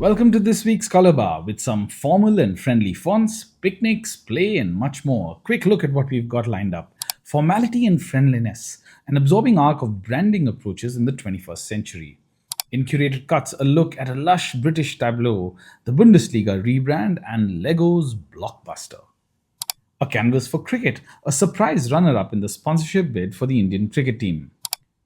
Welcome to this week's Color Bar with some formal and friendly fonts, picnics, play, and much more. A quick look at what we've got lined up. Formality and friendliness, an absorbing arc of branding approaches in the 21st century. In curated cuts, a look at a lush British tableau, the Bundesliga rebrand, and Lego's blockbuster. A canvas for cricket, a surprise runner up in the sponsorship bid for the Indian cricket team.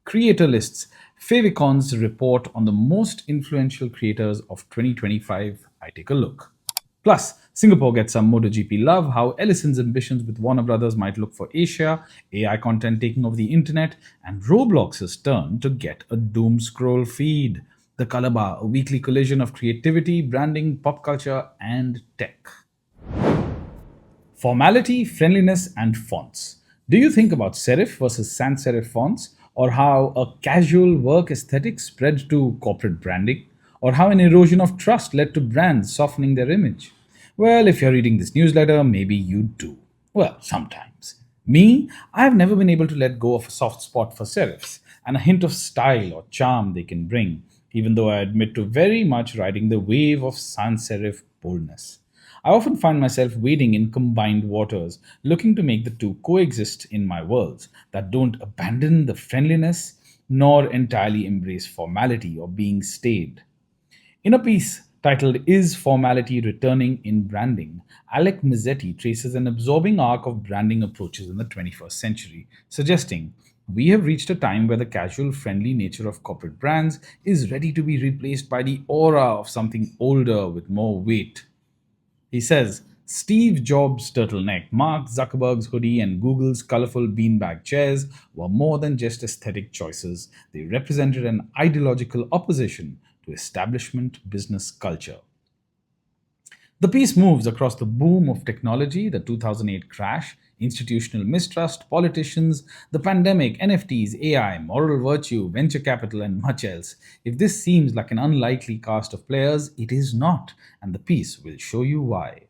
Creator lists, Favicon's report on the most influential creators of 2025. I take a look. Plus, Singapore gets some MotoGP love, how Ellison's ambitions with Warner Brothers might look for Asia, AI content taking over the internet, and Roblox's turn to get a doom scroll feed. The Color Bar, a weekly collision of creativity, branding, pop culture, and tech. Formality, friendliness, and fonts. Do you think about serif versus sans serif fonts, or how a casual work aesthetic spread to corporate branding, or how an erosion of trust led to brands softening their image? Well, if you're reading this newsletter, maybe you do. Well, sometimes. Me, I've never been able to let go of a soft spot for serifs and a hint of style or charm they can bring, even though I admit to very much riding the wave of sans serif boldness. I often find myself wading in combined waters, looking to make the two coexist in my worlds that don't abandon the friendliness nor entirely embrace formality or being staid. In a piece titled Is Formality Returning in Branding, Alec Mazzetti traces an absorbing arc of branding approaches in the 21st century, suggesting we have reached a time where the casual, friendly nature of corporate brands is ready to be replaced by the aura of something older with more weight. He says Steve Jobs' turtleneck, Mark Zuckerberg's hoodie, and Google's colorful beanbag chairs were more than just aesthetic choices. They represented an ideological opposition to establishment business culture. The piece moves across the boom of technology, the 2008 crash, institutional mistrust, politicians, the pandemic, NFTs, AI, moral virtue, venture capital, and much else. If this seems like an unlikely cast of players, it is not, and the piece will show you why.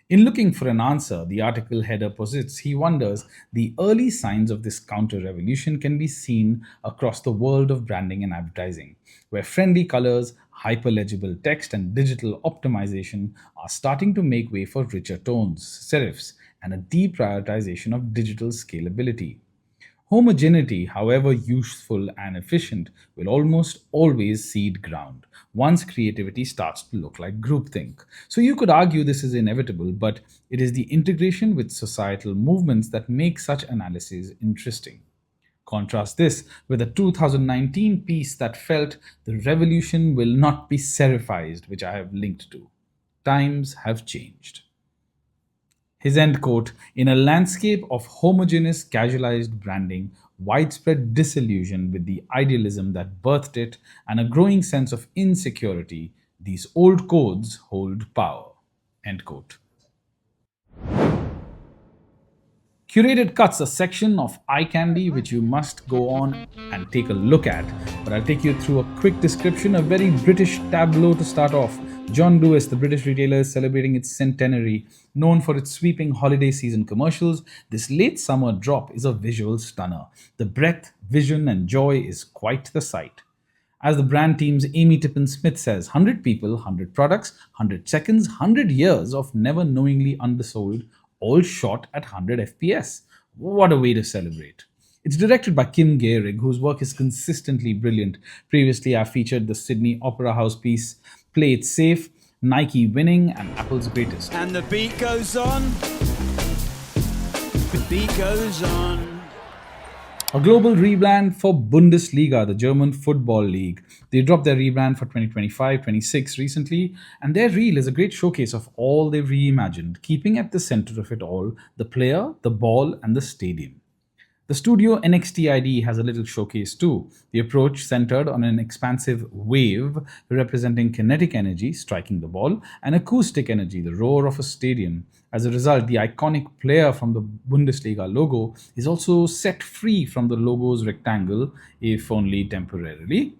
In looking for an answer, the article header posits he wonders the early signs of this counter revolution can be seen across the world of branding and advertising, where friendly colors, hyper legible text, and digital optimization are starting to make way for richer tones, serifs, and a deprioritization of digital scalability. Homogeneity, however useful and efficient, will almost always cede ground once creativity starts to look like groupthink. So you could argue this is inevitable, but it is the integration with societal movements that make such analyses interesting. Contrast this with a 2019 piece that felt the revolution will not be serifized, which I have linked to. Times have changed. His end quote: In a landscape of homogeneous, casualized branding, widespread disillusion with the idealism that birthed it, and a growing sense of insecurity, these old codes hold power. End quote. Curated cuts, a section of eye candy which you must go on and take a look at. But I'll take you through a quick description, a very British tableau to start off. John Lewis, the British retailer, is celebrating its centenary. Known for its sweeping holiday season commercials, this late summer drop is a visual stunner. The breadth, vision, and joy is quite the sight. As the brand team's Amy Tippin Smith says, 100 people, 100 products, 100 seconds, 100 years of never knowingly undersold, all shot at 100 FPS. What a way to celebrate. It's directed by Kim Gehrig, whose work is consistently brilliant. Previously, I featured the Sydney Opera House piece, Play It Safe, Nike Winning, and Apple's Greatest. And the beat goes on. The beat goes on. A global rebrand for Bundesliga, the German football league. They dropped their rebrand for 2025-26 recently, and their reel is a great showcase of all they've reimagined, keeping at the center of it all the player, the ball, and the stadium. The studio NXTID has a little showcase too. The approach centered on an expansive wave representing kinetic energy striking the ball and acoustic energy, the roar of a stadium. As a result, the iconic player from the Bundesliga logo is also set free from the logo's rectangle, if only temporarily.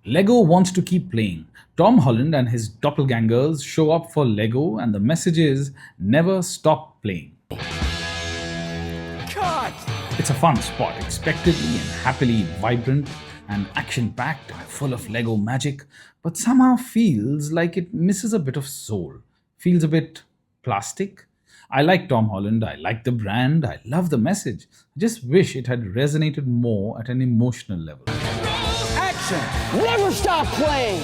Lego wants to keep playing. Tom Holland and his doppelgangers show up for Lego, and the message is never stop playing. Cut! It's a fun spot, expectedly and happily vibrant. and action packed and full of Lego magic, but somehow feels like it misses a bit of soul. Feels a bit plastic. I like Tom Holland, I like the brand, I love the message. I just wish it had resonated more at an emotional level. Action! Never stop playing!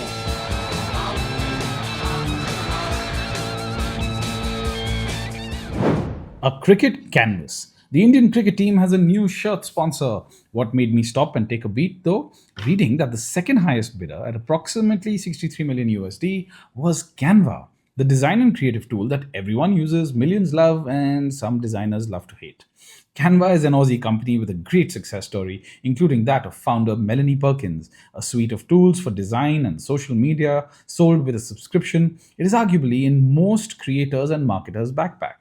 A cricket canvas. The Indian cricket team has a new shirt sponsor. What made me stop and take a beat though? Reading that the second highest bidder at approximately 63 million USD was Canva, the design and creative tool that everyone uses, millions love, and some designers love to hate. Canva is an Aussie company with a great success story, including that of founder Melanie Perkins, a suite of tools for design and social media sold with a subscription. It is arguably in most creators and marketers' backpack.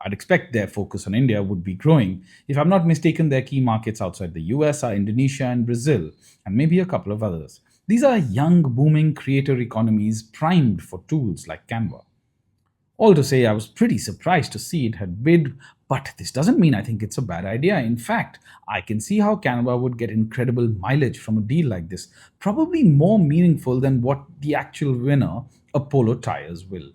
I'd expect their focus on India would be growing. If I'm not mistaken, their key markets outside the US are Indonesia and Brazil, and maybe a couple of others. These are young, booming creator economies primed for tools like Canva. All to say, I was pretty surprised to see it had bid, but this doesn't mean I think it's a bad idea. In fact, I can see how Canva would get incredible mileage from a deal like this, probably more meaningful than what the actual winner, Apollo Tires, will.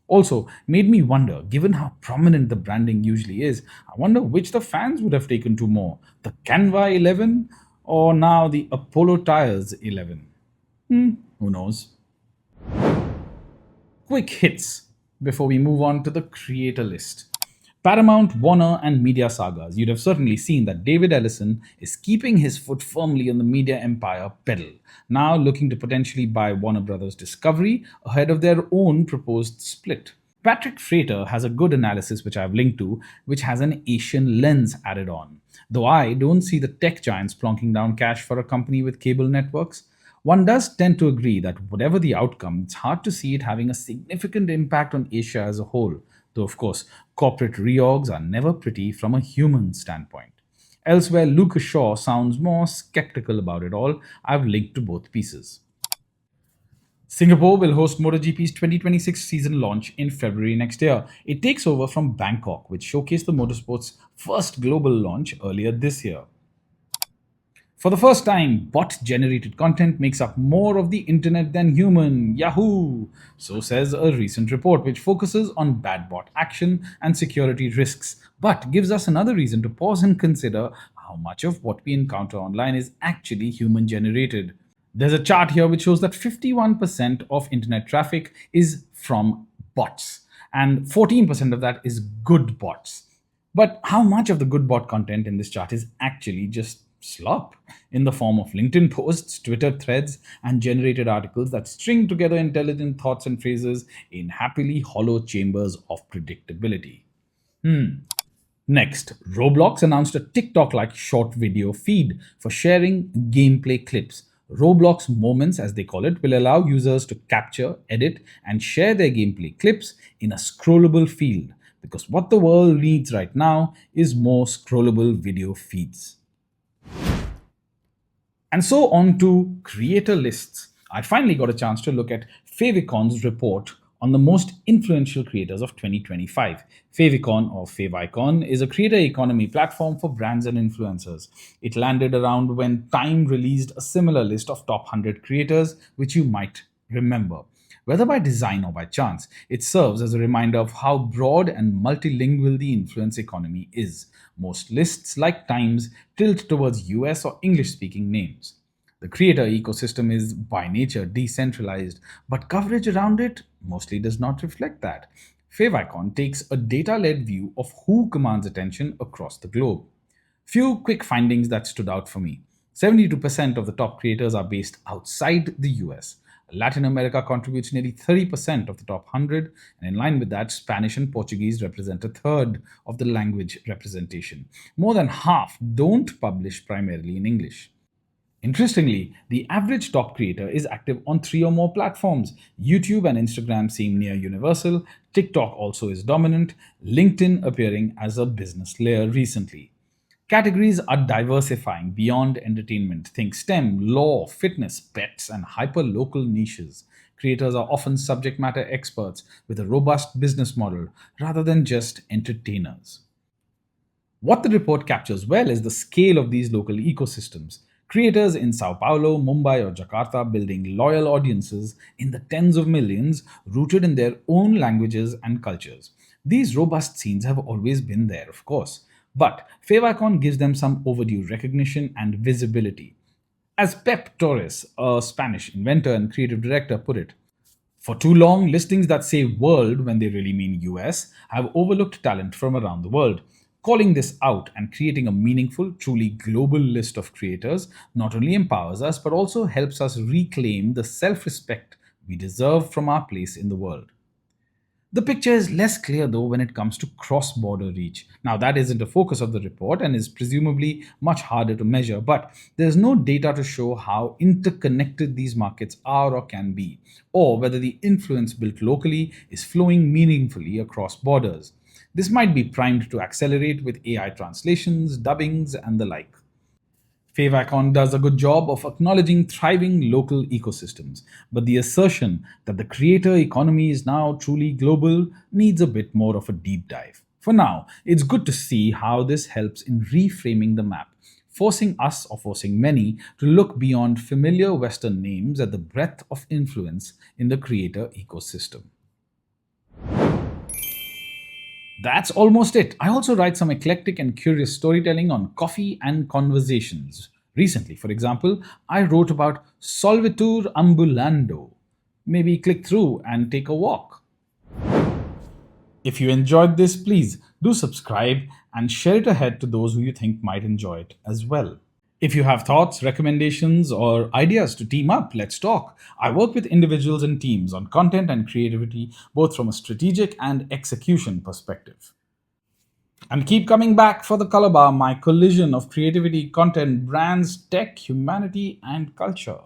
Also, made me wonder, given how prominent the branding usually is, I wonder which the fans would have taken to more, the Canva 11 or now the Apollo Tires 11. Who knows? Quick hits before we move on to the creator list. Paramount, Warner, and media sagas. You'd have certainly seen that David Ellison is keeping his foot firmly on the media empire pedal, now looking to potentially buy Warner Brothers Discovery ahead of their own proposed split. Patrick Frater has a good analysis which I've linked to, which has an Asian lens added on. Though I don't see the tech giants plonking down cash for a company with cable networks, one does tend to agree that whatever the outcome, it's hard to see it having a significant impact on Asia as a whole, though of course, corporate reorgs are never pretty from a human standpoint. Elsewhere, Lucas Shaw sounds more skeptical about it all. I've linked to both pieces. Singapore will host MotoGP's 2026 season launch in February next year. It takes over from Bangkok, which showcased the motorsport's first global launch earlier this year. For the first time, bot generated content makes up more of the internet than human. Yahoo! So says a recent report which focuses on bad bot action and security risks, but gives us another reason to pause and consider how much of what we encounter online is actually human generated. There's a chart here which shows that 51% of internet traffic is from bots, and 14% of that is good bots. But how much of the good bot content in this chart is actually just slop in the form of LinkedIn posts, Twitter threads, and generated articles that string together intelligent thoughts and phrases in happily hollow chambers of predictability? Next, Roblox announced a TikTok like short video feed for sharing gameplay clips. Roblox Moments, as they call it, will allow users to capture, edit, and share their gameplay clips in a scrollable field. Because what the world needs right now is more scrollable video feeds. And so on to creator lists. I finally got a chance to look at Favicon's report on the most influential creators of 2025. Favicon, or Favicon, is a creator economy platform for brands and influencers. It landed around when Time released a similar list of top 100 creators, which you might remember. Whether by design or by chance, it serves as a reminder of how broad and multilingual the influence economy is. Most lists, like Time's, tilt towards US or English speaking names. The creator ecosystem is by nature decentralized, but coverage around it mostly does not reflect that. Favicon takes a data led view of who commands attention across the globe. Few quick findings that stood out for me. 72% of the top creators are based outside the US. Latin America contributes nearly 30% of the top 100, and in line with that, Spanish and Portuguese represent a third of the language representation. More than half don't publish primarily in English. Interestingly, the average top creator is active on 3 or more platforms. YouTube and Instagram seem near universal, TikTok also is dominant, LinkedIn appearing as a business layer recently. Categories are diversifying beyond entertainment. Think STEM, law, fitness, pets, and hyper-local niches. Creators are often subject matter experts with a robust business model rather than just entertainers. What the report captures well is the scale of these local ecosystems. Creators in Sao Paulo, Mumbai, or Jakarta building loyal audiences in the tens of millions rooted in their own languages and cultures. These robust scenes have always been there, of course, but Favicon gives them some overdue recognition and visibility. As Pep Torres, a Spanish inventor and creative director, put it, for too long, listings that say world when they really mean US have overlooked talent from around the world. Calling this out and creating a meaningful, truly global list of creators not only empowers us but also helps us reclaim the self respect we deserve from our place in the world. The picture is less clear though when it comes to cross border reach. Now, that isn't a focus of the report and is presumably much harder to measure, but there's no data to show how interconnected these markets are or can be, or whether the influence built locally is flowing meaningfully across borders. This might be primed to accelerate with AI translations, dubbings, and the like. Favacon does a good job of acknowledging thriving local ecosystems, but the assertion that the creator economy is now truly global needs a bit more of a deep dive. For now, it's good to see how this helps in reframing the map, forcing us or forcing many to look beyond familiar Western names at the breadth of influence in the creator ecosystem. That's almost it. I also write some eclectic and curious storytelling on coffee and conversations. Recently, for example, I wrote about Solvitur Ambulando. Maybe click through and take a walk. If you enjoyed this, please do subscribe and share it ahead to those who you think might enjoy it as well. If you have thoughts, recommendations, or ideas to team up, let's talk. I work with individuals and teams on content and creativity, both from a strategic and execution perspective. And keep coming back for the color bar, my collision of creativity, content, brands, tech, humanity, and culture.